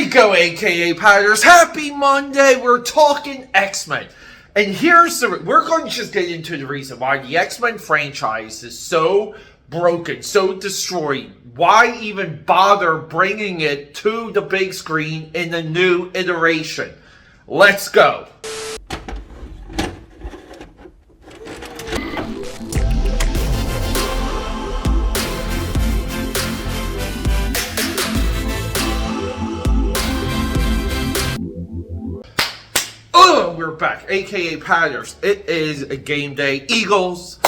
we go, aka Padders. Happy Monday. We're talking X-Men. And we're going to just get into the reason why the X-Men franchise is so broken, so destroyed. Why even bother bringing it to the big screen in a new iteration? Let's go. We're back, aka Padders. It is a game day. Eagles,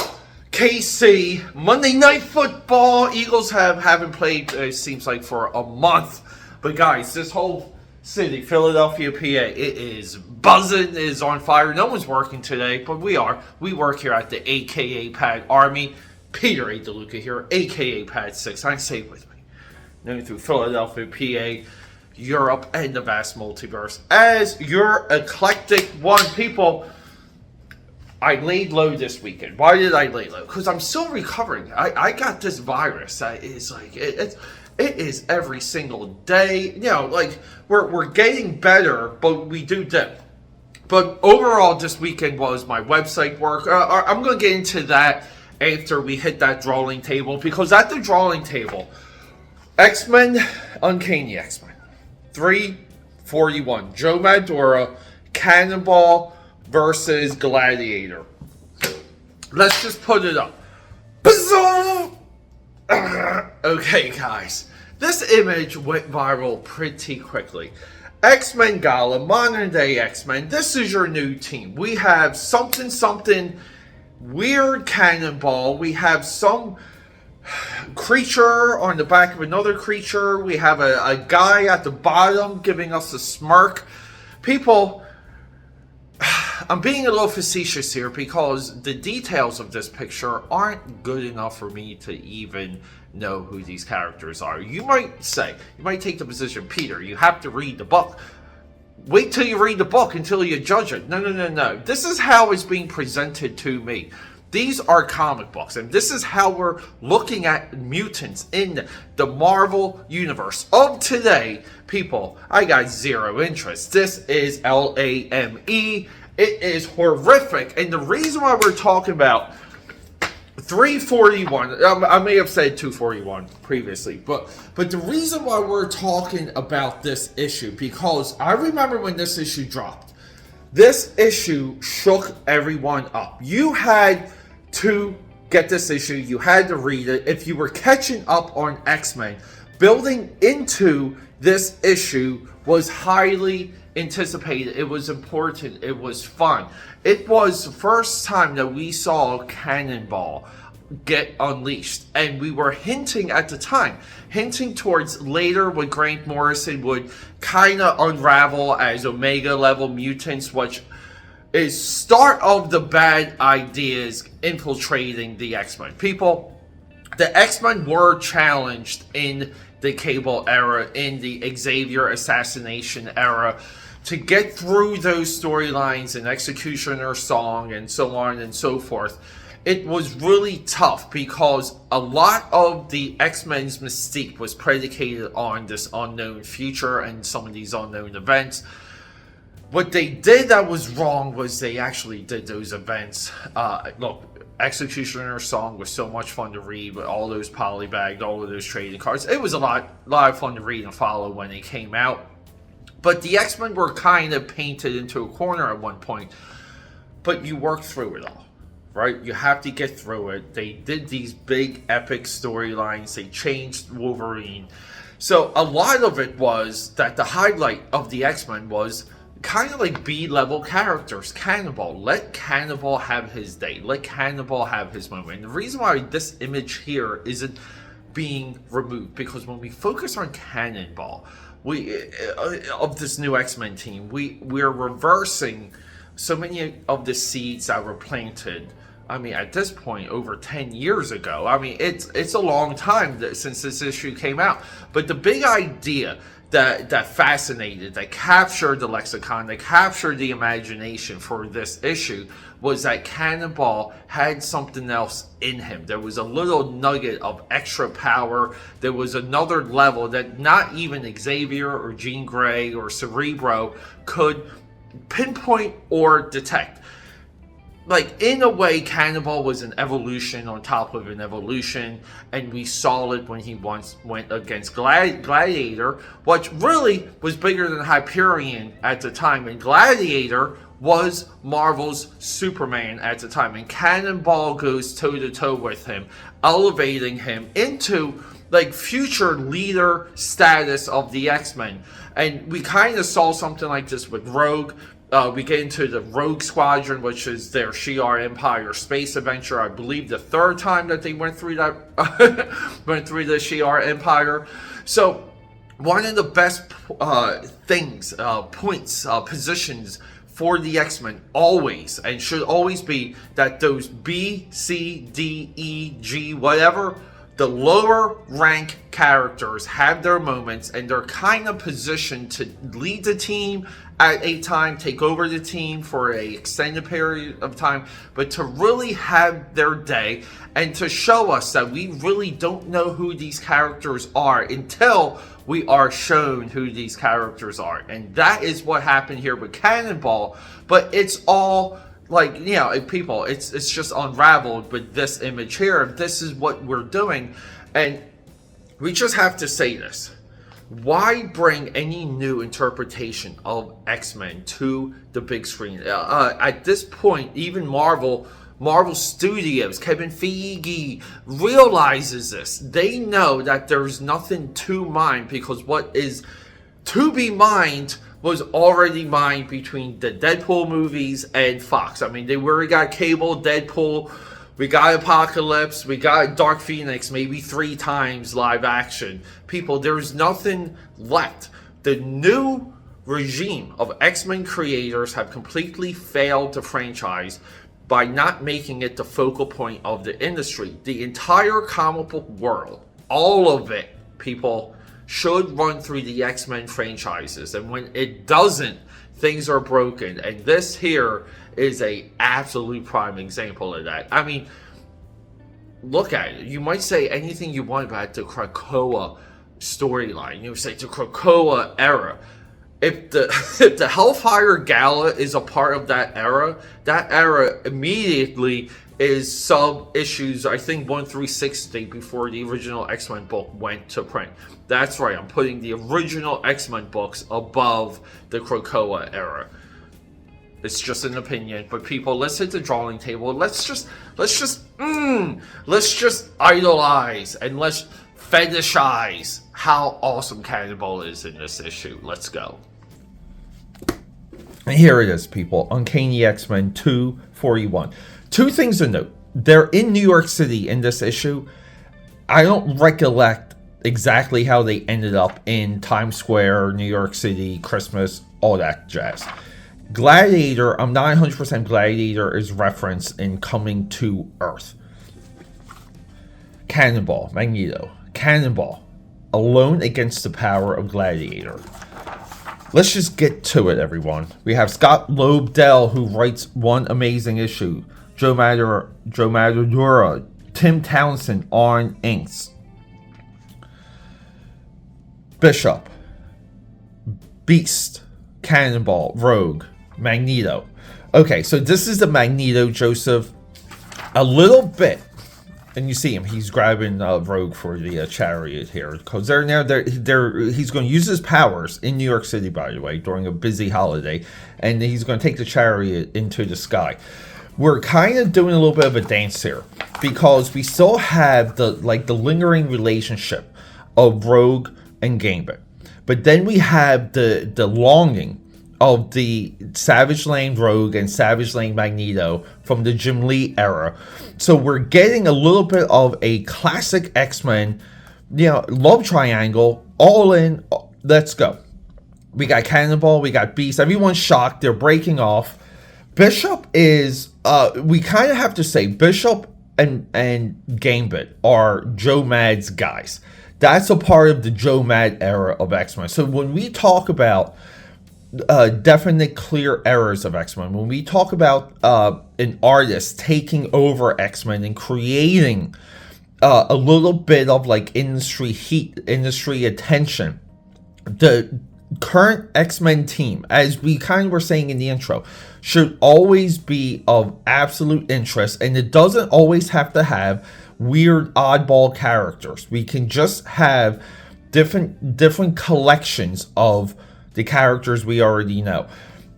KC, Monday Night Football. Eagles haven't played, it seems like, for a month. But guys, this whole city, Philadelphia, PA, it is buzzing, it is on fire. No one's working today, but we are. We work here at the AKAPAD Army. Peter A. DeLuca here, aka Pad 6. I say it with me. Known through Philadelphia, PA, Europe, and the vast multiverse as your eclectic one. People, I laid low this weekend. Why did I lay low? Because I'm still recovering. I got this virus that is like it is every single day. You know, like we're getting better, but we do dip. But overall, this weekend was my website work. I'm going to get into that after we hit that drawing table, because at the drawing table, X-Men, Uncanny X-Men 341, Joe Madureira, Cannonball versus Gladiator. Let's just put it up. Okay, guys. This image went viral pretty quickly. X-Men Gala, modern day X-Men. This is your new team. We have something weird Cannonball. We have some creature on the back of another creature. We have a guy at the bottom giving us a smirk. People, I'm being a little facetious here because the details of this picture aren't good enough for me to even know who these characters are. You might take the position, Peter, you have to read the book. Wait till you read the book until you judge it. No. This is how it's being presented to me. These are comic books, and this is how we're looking at mutants in the Marvel universe of today. People, I got zero interest. This is LAME. It is horrific, and the reason why we're talking about 341, I may have said 241 previously, but the reason why we're talking about this issue, because I remember when this issue dropped. This issue shook everyone up. You had to get this issue, you had to read it. If you were catching up on X-Men, building into this issue was highly anticipated. It was important. It was fun. It was the first time that we saw Cannonball get unleashed, and we were hinting at the time, towards later when Grant Morrison would kind of unravel as Omega level mutants, which is start of the bad ideas infiltrating the X-Men. People, the X-Men were challenged in the Cable era, in the Xavier assassination era, to get through those storylines and Executioner Song and so on and so forth. It was really tough because a lot of the X-Men's mystique was predicated on this unknown future and some of these unknown events. What they did that was wrong was they actually did those events. Look, Executioner Song was so much fun to read with all those polybagged, all of those trading cards. It was a lot of fun to read and follow when they came out. But the X-Men were kind of painted into a corner at one point. But you work through it all, right? You have to get through it. They did these big epic storylines. They changed Wolverine. So a lot of it was that the highlight of the X-Men was kind of like B-level characters. Cannonball. Let Cannonball have his day. Let Cannonball have his moment. And the reason why this image here isn't being removed, because when we focus on Cannonball, of this new X-Men team, we're reversing so many of the seeds that were planted. I mean, at this point, over 10 years ago. I mean, it's a long time since this issue came out. But the big idea that fascinated, that captured the lexicon, that captured the imagination for this issue was that Cannonball had something else in him. There was a little nugget of extra power. There was another level that not even Xavier or Jean Grey or Cerebro could pinpoint or detect. Like, in a way, Cannonball was an evolution on top of an evolution, and we saw it when he once went against Gladiator, which really was bigger than Hyperion at the time, and Gladiator was Marvel's Superman at the time, and Cannonball goes toe-to-toe with him, elevating him into, like, future leader status of the X-Men. And we kind of saw something like this with Rogue. We get into the Rogue Squadron, which is their Shi'ar Empire space adventure. I believe the third time that they went through that, went through the Shi'ar Empire. So one of the best things, points, positions for the X-Men always and should always be that those B, C, D, E, G, whatever, the lower rank characters have their moments and they're kind of positioned to lead the team at a time, take over the team for a extended period of time, but to really have their day and to show us that we really don't know who these characters are until we are shown who these characters are. And that is what happened here with Cannonball, but it's all like, you know, people, it's just unraveled with this image here. This is what we're doing, and we just have to say this. Why bring any new interpretation of X-Men to the big screen? At this point, even Marvel Studios, Kevin Feige realizes this. They know that there's nothing to mine because what is to be mined was already mined between the Deadpool movies and Fox. I mean, they already got Cable, Deadpool, we got Apocalypse, we got Dark Phoenix maybe 3 times live action. People, there's nothing left. The new regime of X-Men creators have completely failed the franchise by not making it the focal point of the industry. The entire comic book world, all of it, people, should run through the X-Men franchises. And when it doesn't, things are broken. And this here is a absolute prime example of that. I mean, look at it. You might say anything you want about the Krakoa storyline. You say the Krakoa era. If the Hellfire Gala is a part of that era immediately is sub-issues, I think 1 through 60 before the original X-Men book went to print. That's right, I'm putting the original X-Men books above the Krakoa era. It's just an opinion, but people, let's hit the drawing table. Let's just idolize and let's fetishize how awesome Cannonball is in this issue. Let's go. And here it is, people. Uncanny X-Men 241. 2 things to note. They're in New York City in this issue. I don't recollect exactly how they ended up in Times Square, New York City, Christmas, all that jazz. Gladiator, I'm not 100% Gladiator is referenced in Coming to Earth. Cannonball, Magneto. Cannonball, alone against the power of Gladiator. Let's just get to it, everyone. We have Scott Lobdell, who writes one amazing issue. Joe Madureira, Tim Townsend on inks. Bishop, Beast, Cannonball, Rogue, Magneto. Okay, so this is the Magneto, Joseph. A little bit, and you see him. He's grabbing Rogue for the chariot here because they're now he's going to use his powers in New York City, by the way, during a busy holiday, and he's going to take the chariot into the sky. We're kind of doing a little bit of a dance here because we still have the lingering relationship of Rogue and Gambit, but then we have the longing of the Savage Land Rogue and Savage Land Magneto from the Jim Lee era. So we're getting a little bit of a classic X-Men, love triangle, all in. Let's go. We got Cannonball, we got Beast. Everyone's shocked. They're breaking off. Bishop is, we kind of have to say, Bishop and Gambit are Joe Mad's guys. That's a part of the Joe Mad era of X-Men. So when we talk about definite clear errors of X-Men, when we talk about an artist taking over X-Men and creating a little bit of like industry heat, industry attention, the current X-Men team, as we kind of were saying in the intro, should always be of absolute interest, and it doesn't always have to have weird oddball characters. We can just have different collections of the characters we already know.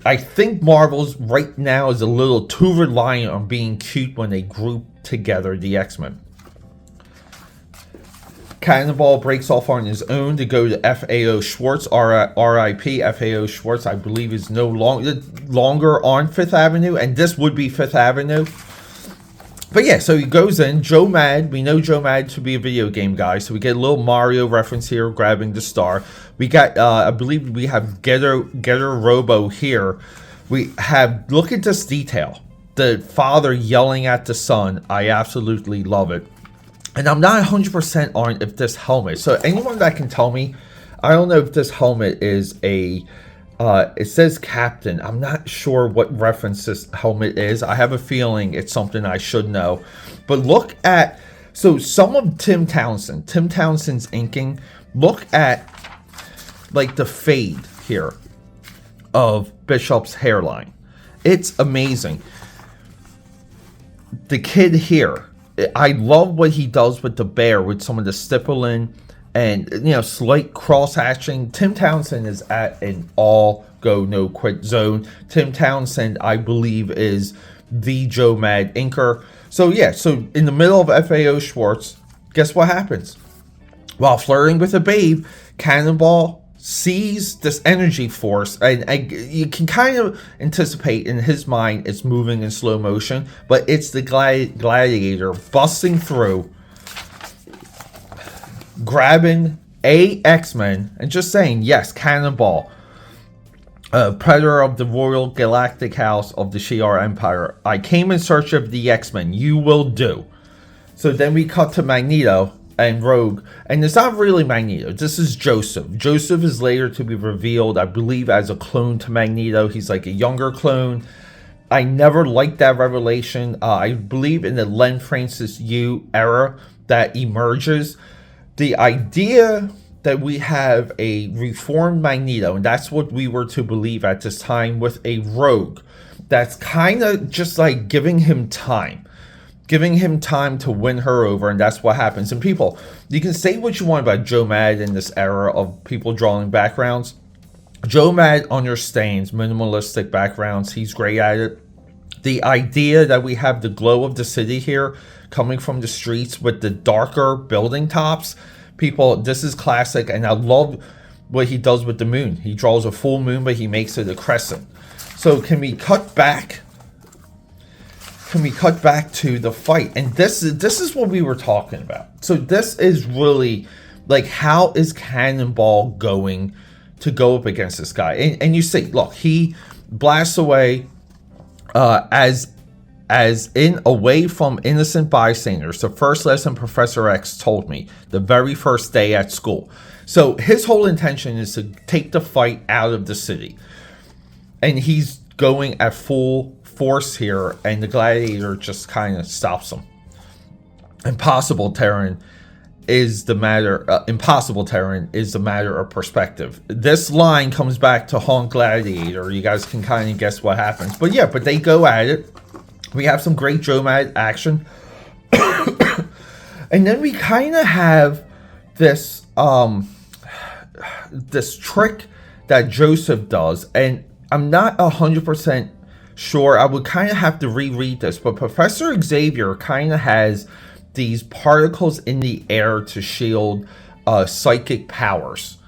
I think Marvel's right now is a little too reliant on being cute when they group together the X-Men. Cannonball breaks off on his own to go to FAO Schwartz, RIP. FAO Schwartz, I believe, is no longer on Fifth Avenue, and this would be Fifth Avenue. But yeah, so he goes in. Joe Mad, we know Joe Mad to be a video game guy, so we get a little Mario reference here, grabbing the star. We got, I believe we have Getter Robo here. We have, look at this detail. The father yelling at the son. I absolutely love it. And I'm not 100% on if this helmet. So anyone that can tell me, I don't know if this helmet is a, it says Captain. I'm not sure what reference this helmet is. I have a feeling it's something I should know. But look at, so some of Tim Townsend's inking, look at like the fade here of Bishop's hairline. It's amazing. The kid here, I love what he does with the bear, with some of the stippling and, you know, slight cross hatching. Tim Townsend is at an all go no quit zone. Tim Townsend, I believe, is the Joe Mad inker. So yeah, so in the middle of FAO Schwartz, guess what happens? While flirting with a babe, Cannonball sees this energy force, and you can kind of anticipate in his mind it's moving in slow motion, but it's the gladiator busting through, grabbing a X-Men and just saying, yes, Cannonball, predator of the Royal Galactic House of the Shi'ar Empire, I came in search of the X-Men, you will do. So then we cut to Magneto and Rogue, and it's not really Magneto. This is Joseph. Joseph is later to be revealed, I believe, as a clone to Magneto. He's like a younger clone. I never liked that revelation. I believe in the Len Francis Yu era that emerges, the idea that we have a reformed Magneto, and that's what we were to believe at this time, with a Rogue that's kind of just like giving him time to win her over, and that's what happens. And people, you can say what you want about Joe Mad in this era of people drawing backgrounds. Joe Mad understands minimalistic backgrounds. He's great at it. The idea that we have the glow of the city here coming from the streets with the darker building tops, people, this is classic, and I love what he does with the moon. He draws a full moon, but he makes it a crescent. So can we cut back to the fight? And this is what we were talking about. So this is really like, how is Cannonball going to go up against this guy? And you see, look, he blasts away as in away from innocent bystanders. The first lesson Professor X told me the very first day at school. So his whole intention is to take the fight out of the city, and he's going at full force here, and the gladiator just kind of stops him. Impossible Terran is the matter of perspective. This line comes back to Haunt Gladiator. You guys can kind of guess what happens, but yeah, but they go at it. We have some great Joe Mad action. And then we kind of have this this trick that Joseph does, and I'm not 100% sure. I would kind of have to reread this, but Professor Xavier kind of has these particles in the air to shield psychic powers.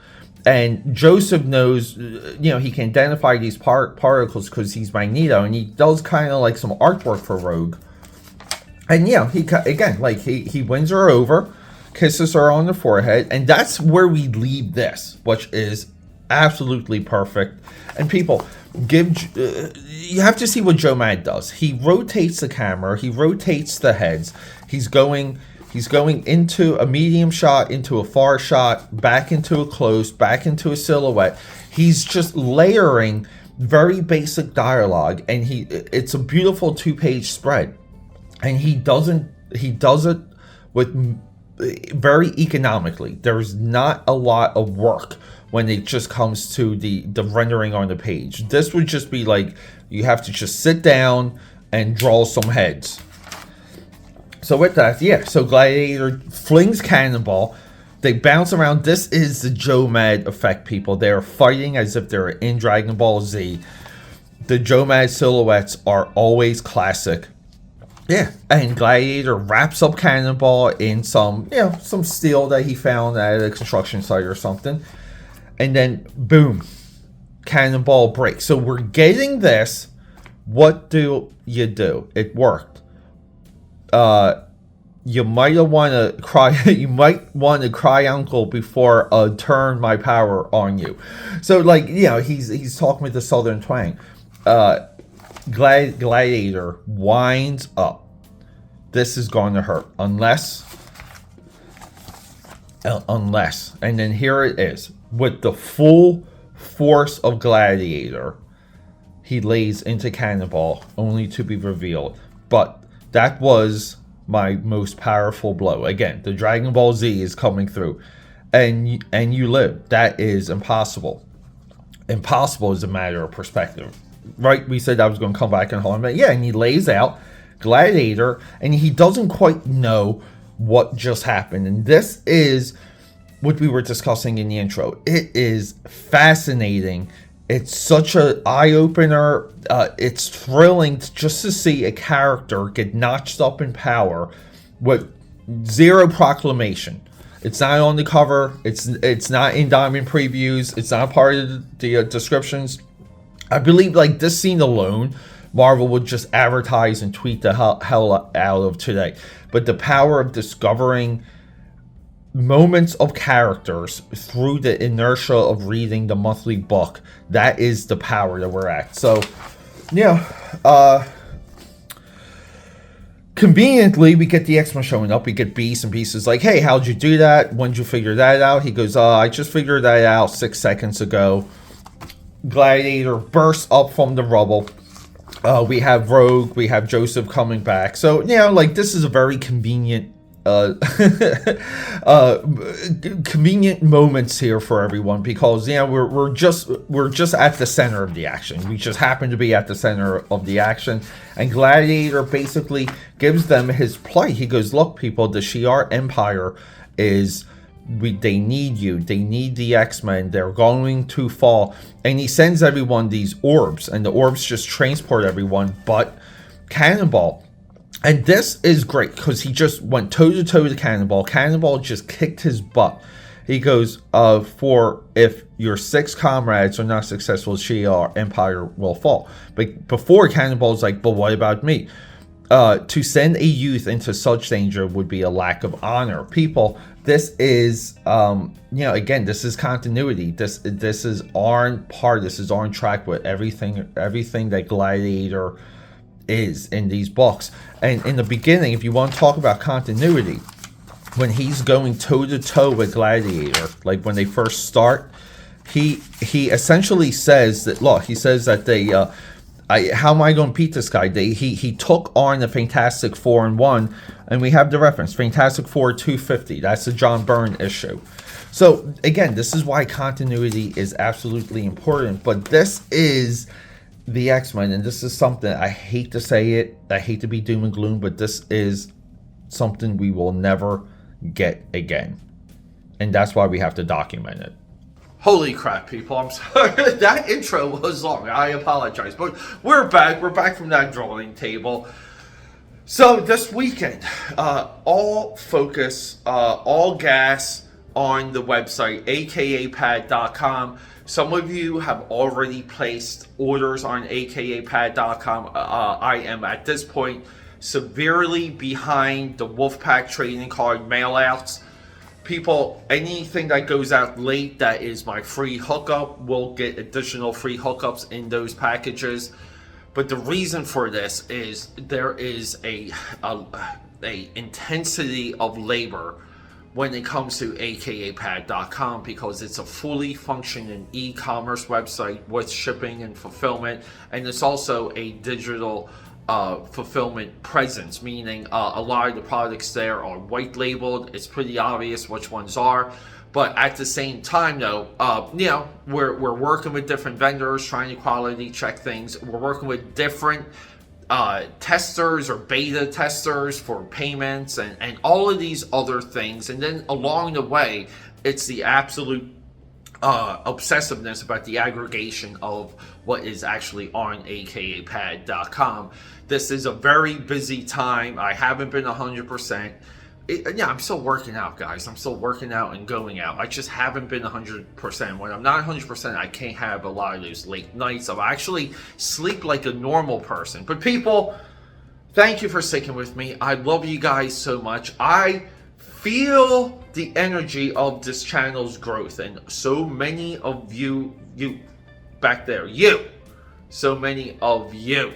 And Joseph knows, he can identify these particles because he's Magneto, and he does kind of like some artwork for Rogue. And he wins her over, kisses her on the forehead, and that's where we leave this, which is absolutely perfect. And people, you have to see what Joe Mad does. He rotates the camera, he rotates the heads. He's going He's going into a medium shot, into a far shot, back into a close, back into a silhouette. He's just layering very basic dialogue, and it's a beautiful 2-page spread. And he does it with very economically. There's not a lot of work when it just comes to the rendering on the page. This would just be like, you have to just sit down and draw some heads. So with that, yeah, so Gladiator flings Cannonball. They bounce around. This is the Joe Mad effect, people. They are fighting as if they're in Dragon Ball Z. The Joe Mad silhouettes are always classic. Yeah, and Gladiator wraps up Cannonball in some steel that he found at a construction site or something. And then, boom, Cannonball breaks. So we're getting this. What do? It worked. You might want to cry. You might want to cry uncle before I turn my power on you. So, like, he's talking with the southern twang. Gladiator winds up. This is going to hurt unless, and then here it is with the full force of Gladiator. He lays into Cannonball, only to be revealed. But that was my most powerful blow. Again, the Dragon Ball Z is coming through, and you live. That is impossible. Impossible is a matter of perspective, right? We said I was going to come back and hold him, but yeah, and he lays out Gladiator, and he doesn't quite know what just happened. And this is what we were discussing in the intro. It is fascinating. It's such an eye-opener. It's thrilling just to see a character get notched up in power with zero proclamation. It's not on the cover. It's not in Diamond previews. It's not part of the descriptions. I believe, like, this scene alone, Marvel would just advertise and tweet the hell out of today. But the power of discovering moments of characters through the inertia of reading the monthly book, that is the power that we're at. So, conveniently, we get the X-Men showing up. We get Beast, and Beast is like, hey, how'd you do that? When'd you figure that out? He goes, I just figured that out 6 seconds ago. Gladiator bursts up from the rubble. We have Rogue, we have Joseph coming back. So, like, this is a very convenient convenient moments here for everyone, because we're just at the center of the action. We just happen to be at the center of the action, and Gladiator basically gives them his plight. He goes, look, people, the Shi'ar Empire is, they need you. They need the X-Men. They're going to fall. And he sends everyone these orbs, and the orbs just transport everyone but Cannonball. And this is great because he just went toe-to-toe to Cannonball. Cannonball just kicked his butt. He goes, for if your 6 comrades are not successful, Shi'ar Empire will fall. But before, Cannonball's like, but what about me? To send a youth into such danger would be a lack of honor. People, this is, again, this is continuity. This is on par. This is on track with everything that Gladiator is in these books. And in the beginning, if you want to talk about continuity, when he's going toe-to-toe with Gladiator, like when they first start, he essentially says that, look, he says that they, how am I going to beat this guy? He took on the Fantastic Four in 1, and we have the reference, Fantastic Four 250. That's the John Byrne issue. So, again, this is why continuity is absolutely important, but this is the X-Men, and this is something, I hate to say it, I hate to be doom and gloom, but this is something we will never get again. And that's why we have to document it. Holy crap, people, I'm sorry. That intro was long. I apologize. But we're back. We're back from that drawing table. So this weekend, all focus, all gas on the website, AKAPAD.com. Some of you have already placed orders on AKAPAD.com. I am, at this point, severely behind the Wolfpack trading card mailouts. People, anything that goes out late that is my free hookup will get additional free hookups in those packages. But the reason for this is there is a intensity of labor when it comes to AKAPAD.com, because it's a fully functioning e-commerce website with shipping and fulfillment, and it's also a digital fulfillment presence, meaning a lot of the products there are white labeled. It's pretty obvious which ones are. But at the same time, though, we're working with different vendors, trying to quality check things. We're working with different testers or beta testers for payments and all of these other things. And then along the way, it's the absolute obsessiveness about the aggregation of what is actually on AKAPAD.com. This is a very busy time. I haven't been 100%. I'm still working out, guys. I'm still working out and going out. I just haven't been 100%. When I'm not 100%, I can't have a lot of those late nights. I'll actually sleep like a normal person. But people, thank you for sticking with me. I love you guys so much. I feel the energy of this channel's growth, and so many of you back there, so many of you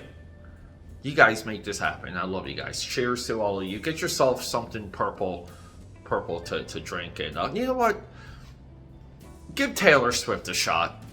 guys make this happen. I love you guys. Cheers to all of you. Get yourself something purple to drink, and you know what? Give Taylor Swift a shot.